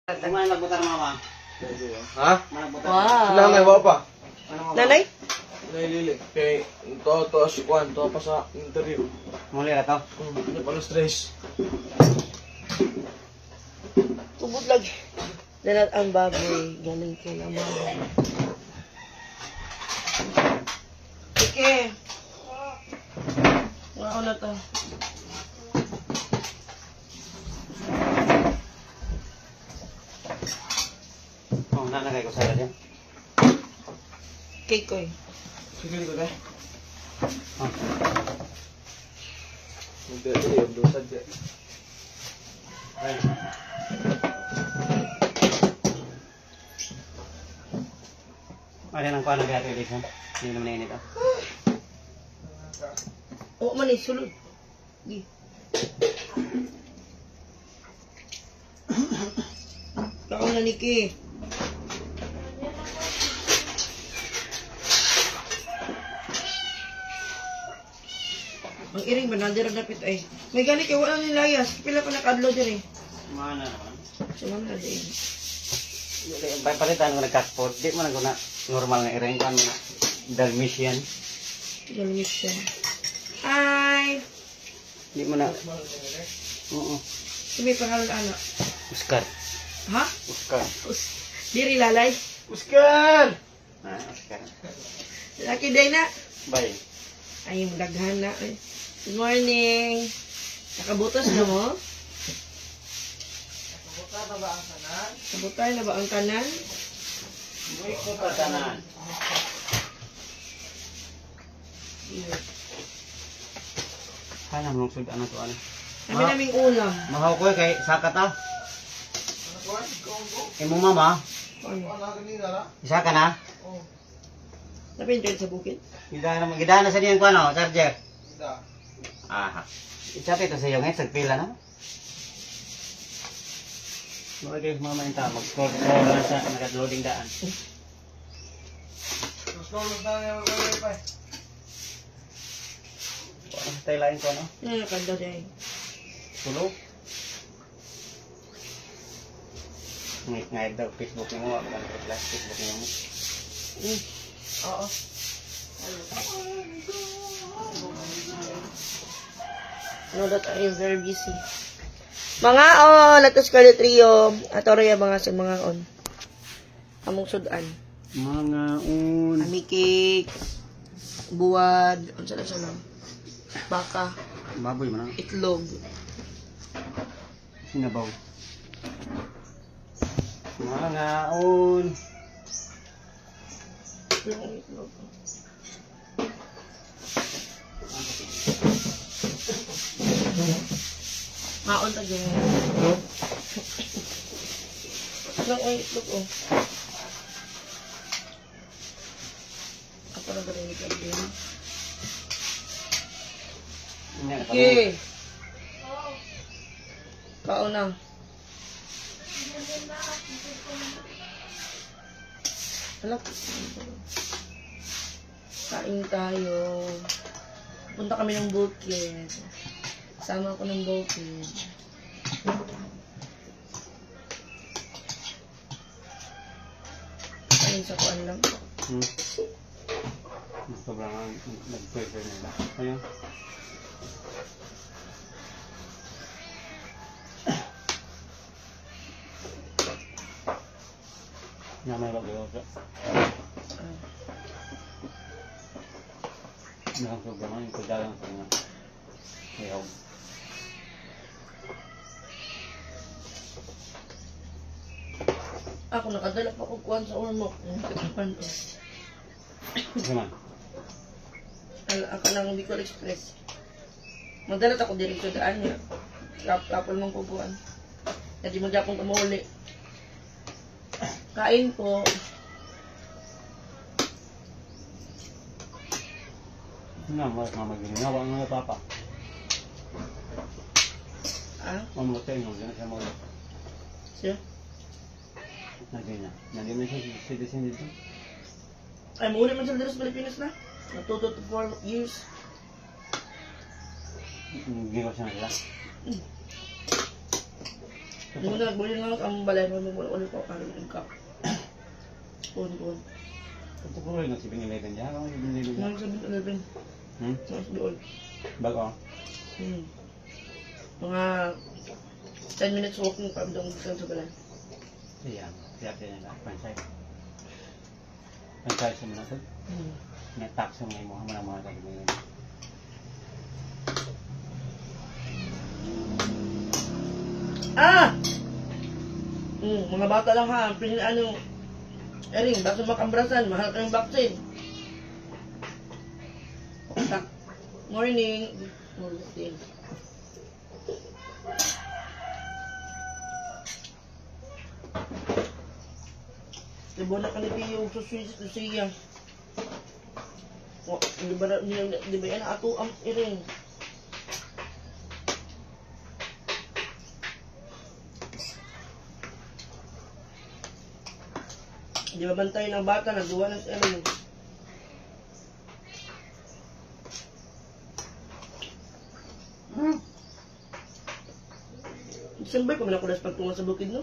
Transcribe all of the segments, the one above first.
Kumain nagbutar mama. Ha? Wow. Sila may wa pa. Nanay? Nailili. Kay to si Juan, to pa sa interview. Muli na to. Hindi pa stress. Tubod lagi. Dalat ang baboy. Galing ko naman. Sige. Wow na to. Oh, nalagay ko sa dyan. Cake ko eh. Sige ko dai. Oh. Hindi yung dosa dyan. Ay. Ano nang kuha na kaya ito, Edison? Hindi naman nainit ah. Oo man eh, sulod. Di. Baka na Niki. Ang iring ba, nandiyan ang dapit ay. May gali kayo, wala nilayas. Pila pa nakadlo din eh. Mana naman. Suman na din. Palitan ko nag-catport. Di mo na ko na normal nga iring kan na Dalmatian. Galis siya. Hi! Di mo na. Oo. May pangalan anak. Oscar. Ha? Oscar. Diri lalay. Oscar! Ah, Oscar. Laki day na. Bye. Ay, daghan na. Good morning. Nakabutos na mo? Kabuta na ba ang kanan? Kabutay na ba ang kanan? Muy ko pa tanan. Kaya mong sudan na to ano. Kami naming ulam. Mahaw ko kay saka ta. Ano Juan? Kongo? Imo mama, Ano? Ano kanina na? isa ka na. Oh. Napinjoy sa bukid? Gidana na sa diyan ko ano, charger. Ida. Aha. Isa ito sa iyo ngayon, sagpila na. Mga guys, mga mainta, mag-scroll na sa nag-loading daan. Scroll na yung wifi. Tayo lain ko, no? Ano kanda day? Tulog. Ngayon daw, Facebook niyo mo, ako lang class, Facebook niyo mo. Oo. Ano that I am very busy. Mga latos Scarlet Trio. Ato rin mga sa mga on. Among sudan. Mga un... Ami cake. Buwad. Ano sa lang? Baka. Baboy mo na. Itlog. Sinabaw. Mga un... Yung itlog. Maon ta dyan. Lang ang itlog oh. Ako na galing itlog din. Okay. Kaon na. Alak. Kain tayo. Punta kami ng bukid. Sama ko ng bukid. Ayun sa kuan lang. Sobrang nag-prefer nila. Ayun. Namay bago-bago. Nakasubra man yung kudalang sa mga ayaw. Ako nakadala pa ko kuan sa ormok. Gaman. Ako nang Bicol Express. Magdalat ako dito daan niya. Kapal mong kubuan. Hindi magyapong kumuli. Kain po. Mas mamaginawa ang mga papa. Ah? Mamatay nung dyan siya mawala. Siya? Nandun na. Nandun na siya citizen dito. Ay, muli man sila dito sa Pilipinas na. Natuto to 4 years. Hindi ko siya nila. Hindi mo na nagbuli nga ang balay mo ulit ko karoon ng cup. Kuhan. Ito ko rin, 7-Eleven dyan. Ano yung 7-Eleven dyan? Nang 7-Eleven. Nang doon. Bago. Mga 10 minutes walking pa doon sa balay. Ayan. Siya nila. Franchise. Franchise mo na ito. May tax yung may mga kagawin. Mga bata lang ha, Ering, basta makambrasan, mahal kayong vaccine. Morning. Diba na ka ni Tiyo sa siya. Di ba yan ato ang Ering? Di ba bantay ng bata, nagduwa ng Ering? December pa man ako nas pagtungan sa bukid, no?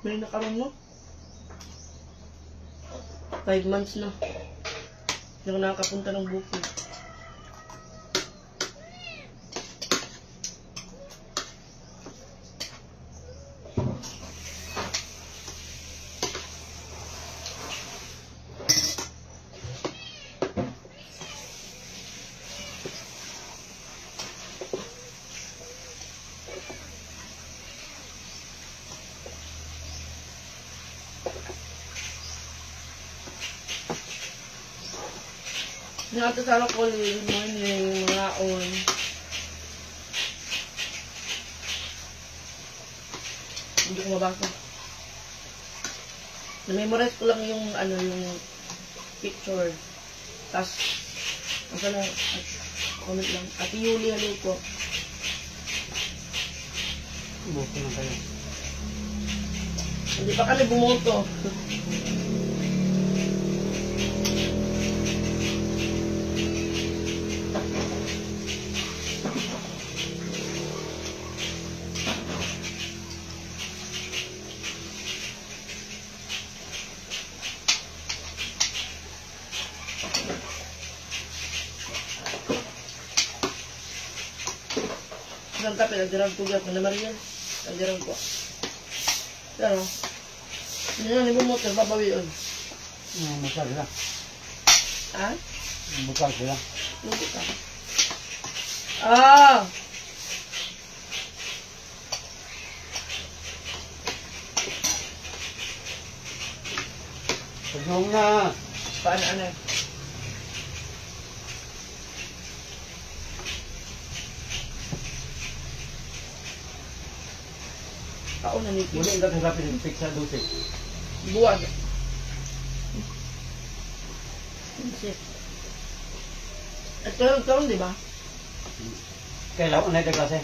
May nakaroon mo? 5 months na. Hindi ako nakakapunta ng bukid. Nata sa ko morning, mga on. Hindi ko mabasa. Na-memorize ko lang yung yung picture. Tapos, comment lang. Ate Yuli, halo ko. Buko na kayo. Hindi pa kami bumoto. Isang kape, nagdirang tugat na Maria. Nagdirang ko. Pero, hindi na nibumoto, babawi yun. Bukal sila. Ha? Bukal sila. Luto ka. Ah! Pagdong na. Paano ano? Kaon na ni Muli ang kakagapin yung pizza dosi. buwag. At karon di ba? Kailan unay ka klase?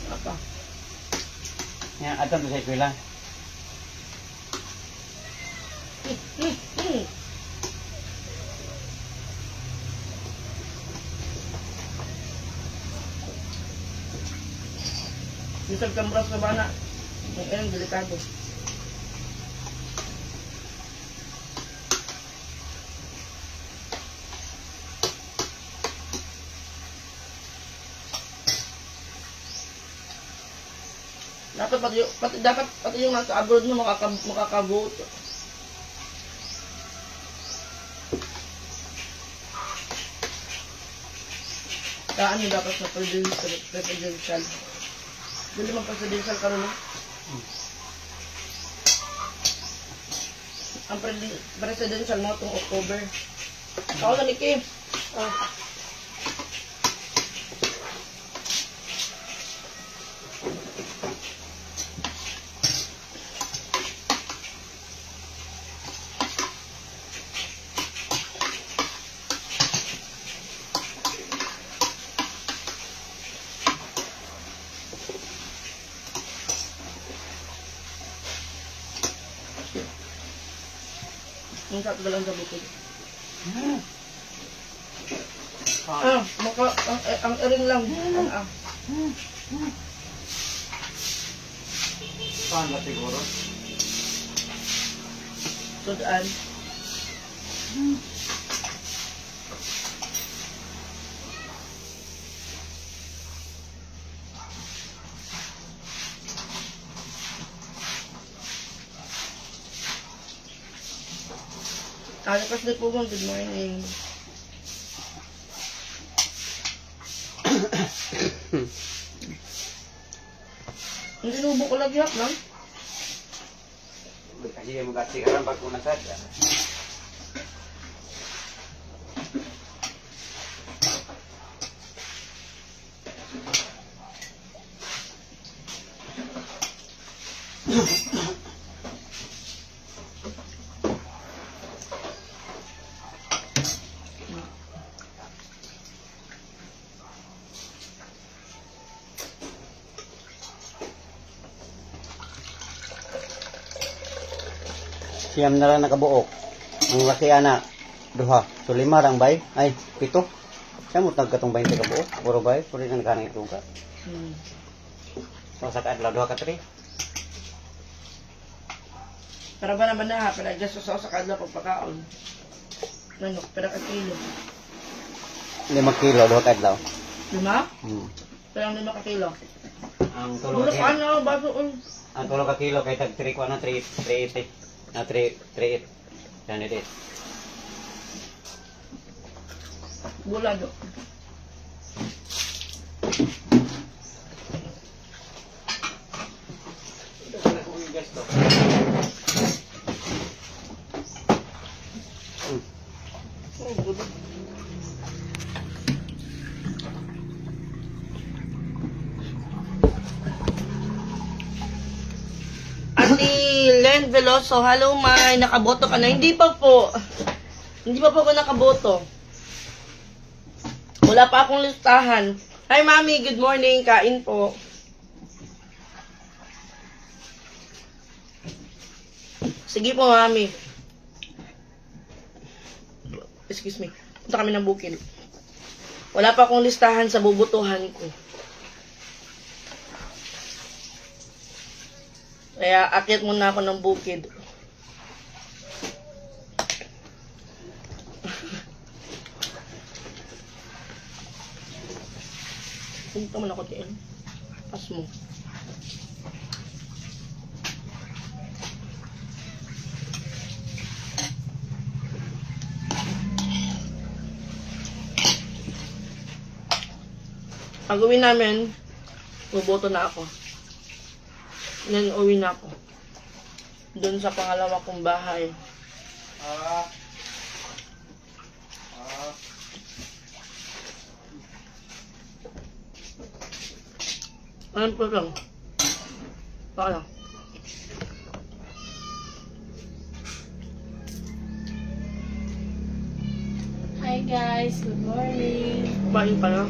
Apa? Yan, atan to sa eskwela. Isang kambras na bana. Yung ilang delikado. Dapat pati yung nasa abroad mo makaka-vote. Saan mo dapat sa presidential? Dili man presidential karon no? Ang presidential mo itong October. Ako na ni Kim. Ang sakto lang sa bukid. Ang ering lang. Saan ba siguro? Sudaan. Alakas na po bang good morning. Hindi nubo ko lagi lang. Kasi yung magkasi karang bago nasad. Siyam na lang nakabuok. Ang laki ana, duha. So 5 lang bay. Ay, 7. Siya mo tagkatong 20 kabuok. Puro bay, puro na nagkanang ituga. So sa kaadlaw duha ka 3. Para ba naman na, pala just sa kadlaw pagpakaon. Ano, pera ka kilo. 5 kilo duha ka adlaw. 5? Pero 5 ka kilo. Ang Bulok ka na, baso. Ang 3 ka kilo kay tag 3 ko na 380. Na 338. Yan it. Bulado. Len Veloso, hello May, nakaboto ka na? Hindi pa po. Hindi pa po ako nakaboto. Wala pa akong listahan. Hi Mami, good morning. Kain po. Sige po Mami. Excuse me. Punta kami ng bukid. Wala pa akong listahan sa bubutuhan ko. Kaya akyat muna ako ng bukid. Punta mo na ako din. Pas mo. Pag uwi namin, buboto na ako. Then, uwi na ako. Doon sa pangalawa kong bahay. Ano po lang? Baka lang. Hi guys, good morning. Kumain pa na.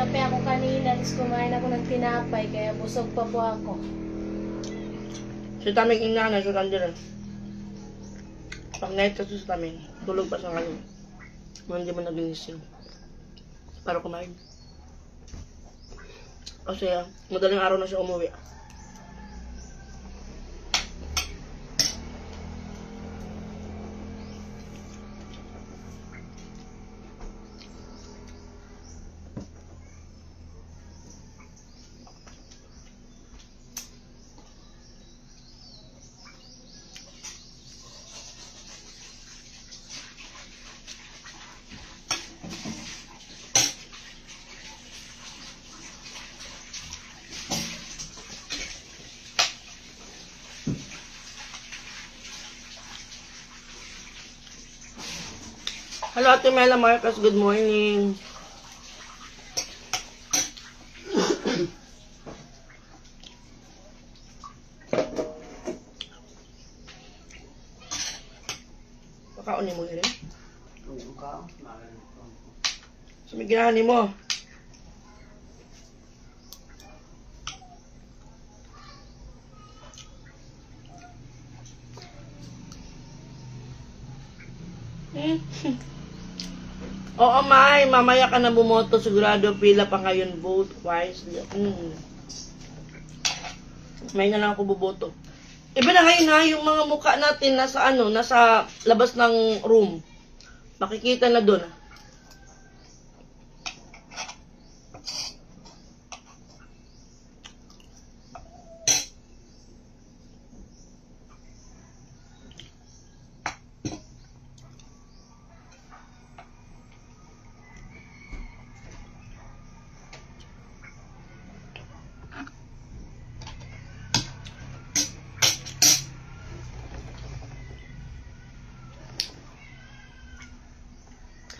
Kape ako kanina, tapos kumain ako ng tinapay, kaya busog pa po ako. Si Taming ina na, suran din. Pag night kasi si Taming, tulog pa sa ngayon. Kung hindi mo naginising. Para kumain. Kasi madaling araw na siya umuwi. Hello, Ate Mela Marcos. Good morning. Pakaunin mo rin. Sumigirahan mo. Oo, May. Mamaya ka na bumoto. Sigurado pila pa ngayon. Vote wisely. May na lang ako buboto. Iba na ngayon ha, yung mga mukha natin nasa nasa labas ng room. Makikita na doon.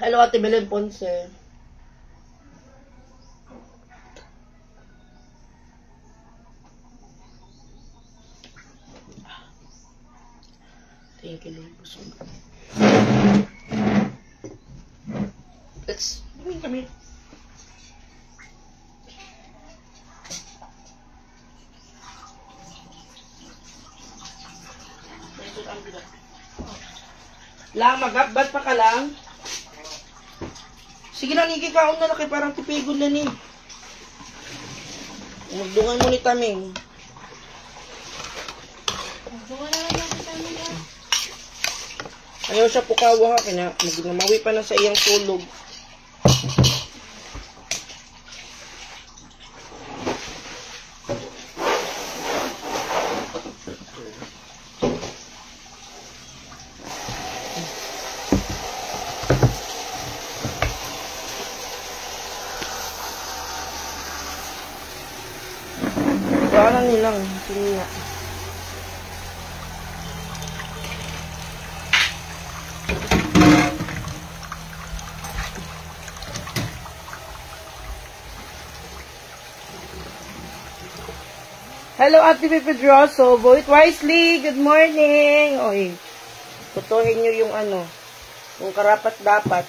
Hello, Ate Belen Ponce. Thank you, Lord. Let's come here. Lang, magabbat pa ka lang. Sige na, Niki, kaon na laki, parang tipigon na ni. Magdungan mo ni Taming. Bunga na lang natin sa amin yan. Ayaw siya pukawa ha, magnamawi pa na sa iyang tulog. Parang nilang, sige nga. Hello, Ate Pedroso. Vote wisely. Good morning. Oy, tutuhin nyo yung yung karapat-dapat.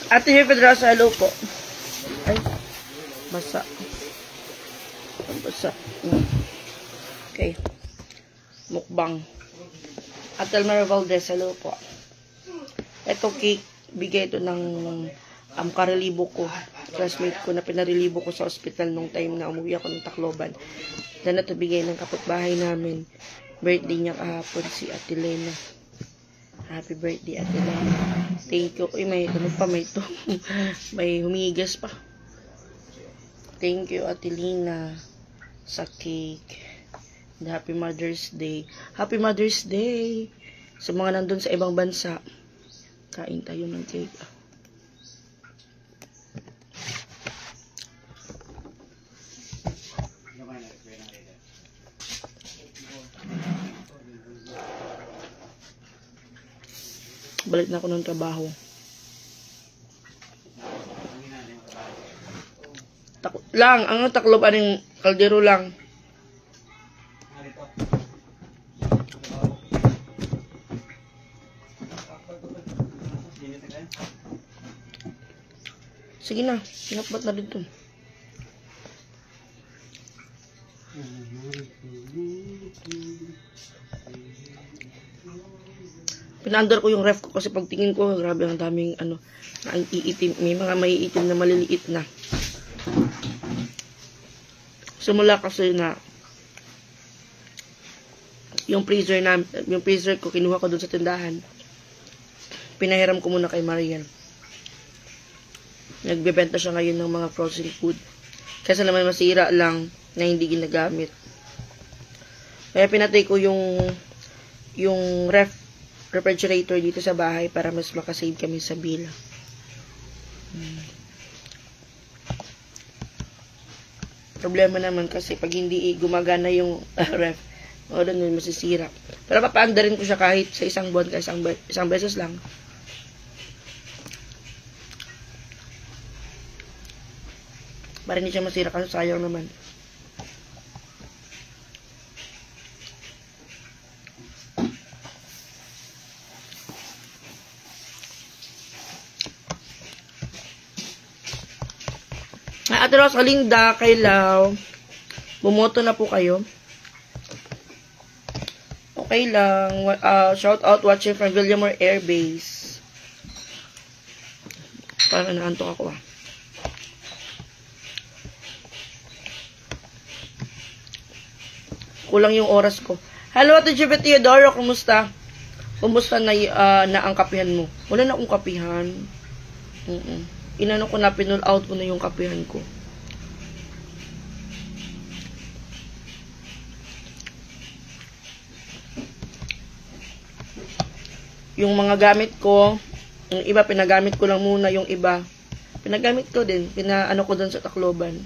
Ate Pedroso, hello po. Ay, basa. Basa. Okay. Mukbang. Ate Elmer Valdez, hello po. Ito cake, bigay ito ng karelibo ko. Classmate ko na pinarelibo ko sa ospital nung time na umuwi ako ng Tacloban. Then ito bigay ng kapitbahay namin. Birthday niya kahapon si Ate Lena. Happy birthday, Ate Lena. Thank you. Uy, may pa, may ito. May humigas pa. Thank you, Ate Lena, sa cake. And Happy Mother's Day. Happy Mother's Day! Sa mga nandun sa ibang bansa, kain tayo ng cake. Balik na ako ng trabaho. Ang taklob, anong kaldero lang. Sige na, sinakbat na dito. Pinaandar ko yung ref ko kasi pagtingin ko, grabe ang daming iitim, may mga maiitim na maliliit na. Simula kasi na yung freezer ko kinuha ko dun sa tindahan. Pinahiram ko muna kay Marian. Nagbebenta siya ngayon ng mga frozen food. Kasi naman masira lang na hindi ginagamit. Kaya pinatay ko yung refrigerator dito sa bahay para mas makasave kami sa bill. Problema naman kasi pag hindi gumagana yung ref, doon masisira. Pero papaandarin ko siya kahit sa isang buwan, isang beses lang. Para hindi siya masira kasi sayang naman. Ate Rosa, Linda, Kaylaw. Bumoto na po kayo. Okay lang. Shout out watching from Villamor Air Base. Parang naantok ako Kulang yung oras ko. Hello, Ate Jibet Teodoro. Kumusta? Kumusta na ang kapihan mo? Wala na akong kapihan. Inano ko na, pinull out ko na yung kapihan ko. Yung mga gamit ko, yung iba pinagamit ko lang muna, yung iba pinagamit ko din, pinaano ko doon sa Tacloban.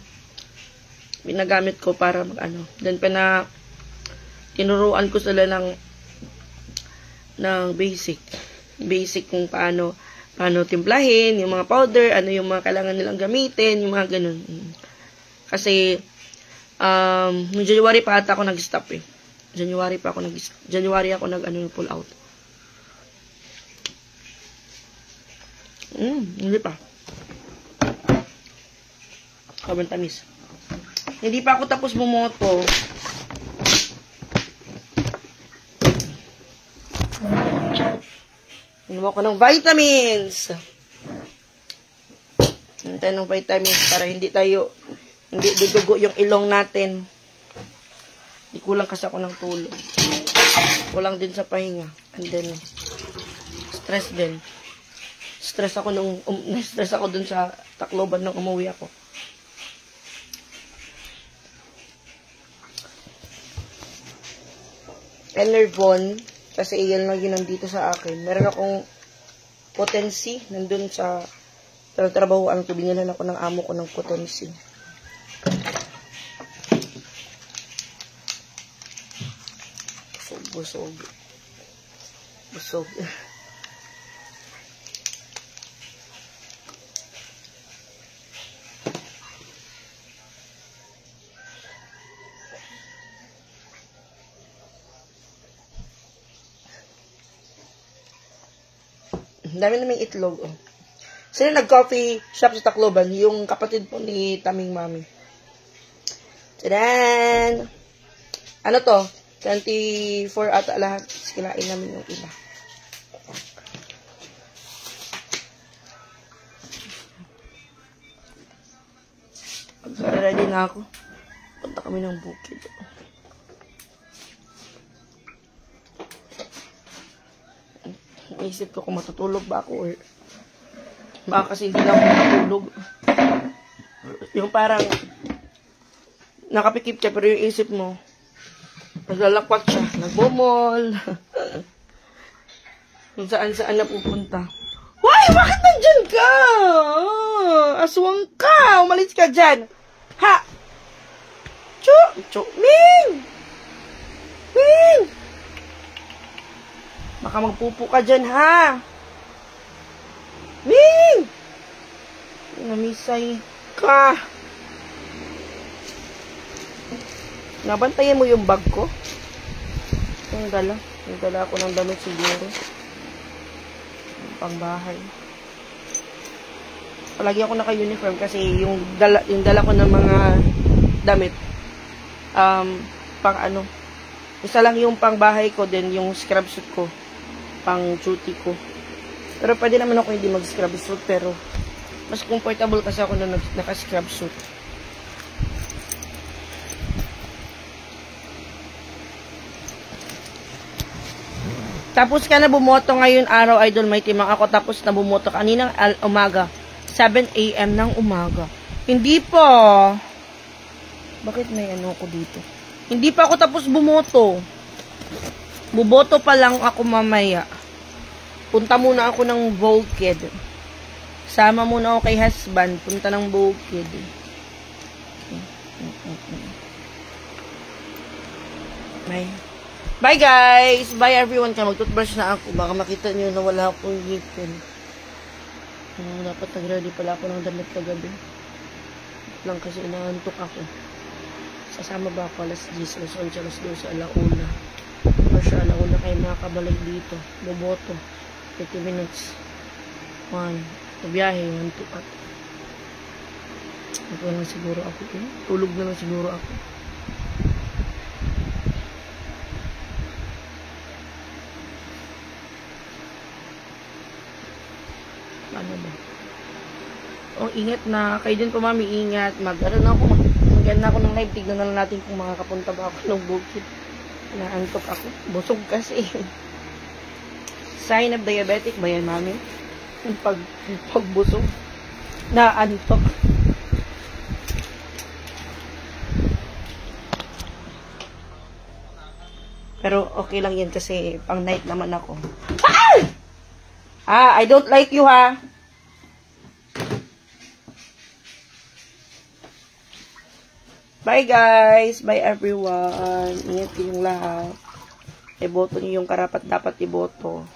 Pinagamit ko para mag-ano. Then tinuruan ko sila ng basic kung paano timplahin, yung mga powder, ano yung mga kailangan nilang gamitin, yung mga ganun. Kasi noong January pa ata ako nag-stop eh. January ako pull out. Hindi pa. Sobrang tamis. Hindi pa ako tapos bumoto. Inuwa ko ng vitamins. Hintay ng vitamins para hindi dudugo yung ilong natin. Hindi kulang kasi ako ng tulog. Kulang din sa pahinga. And then, stress din. Stress ako dun sa Tacloban nung umuwi ako. Enervon, kasi iyan lang yun nandito sa akin. Meron akong potency, nandun sa trabahoan ko, binilan ako ng amo ko ng potency. Busog. Dami naming itlog. Sino nag-coffee shop sa Tacloban? Yung kapatid po ni Taming Mami. Tadan! Ano to? 24 ata lahat. Kinain namin yung iba. Ready na ako. Punta kami ng bukid. Naisip ko kung matutulog ba ako or baka kasi hindi lang ako matutulog. Yung parang nakapikip siya pero yung isip mo naglalakwat siya, nagbumol. Kung saan na pupunta. Why? Bakit nandyan ka? Aswang ka! Umalis ka dyan! Ha! Ming! Baka magpupo ka dyan, ha? Ming! Namisay ka. Nabantayan mo yung bag ko? Yung dala ako ng damit siguro. Pangbahay. Palagi ako naka-uniform kasi yung dala ko ng mga damit. Pang ano. Isa lang yung pangbahay ko, then yung scrub suit ko. Pang duty ko. Pero pwede naman ako hindi mag-scrub suit, pero mas comfortable kasi ako na naka-scrub suit. Tapos ka na bumoto ngayon araw, Idol may timang ako tapos na bumoto kaninang umaga. 7 AM ng umaga. Hindi pa. Bakit may ano ko dito? Hindi pa ako tapos bumoto. Buboto pa lang ako mamaya. Punta muna ako ng Bukid. Sama muna ako kay husband. Punta ng Bukid. Bye guys! Bye everyone. Kaya mag-toothbrush na ako. Baka makita nyo na wala akong ngipin. Dapat nag-ready pala ako ng damit kagabi. Lang kasi inaantok ako. Sasama ba ako alas 10, alas 11, alas 12, alauna. Or siya alauna kayo makakabalik dito. Boboto. 30 minutes. 1. Biyahe, 1 to 4. Ito na lang siguro ako. Tulog na lang siguro ako. Ano ba? Oh, ingat na. Kayo din po, mami, ingat. Mag-ano na ako. Mag-end na ako ng live. Tignan na lang natin kung makakapunta ba ako ng bukid. Naantok ako. Busog kasi. Sign of diabetic ba yan, mami? Pagbusog. Naantok. Pero okay lang yan kasi pang night naman ako. I don't like you, ha? Bye, guys. Bye, everyone. Ingat kayong lahat. Iboto niyo yung karapat dapat iboto.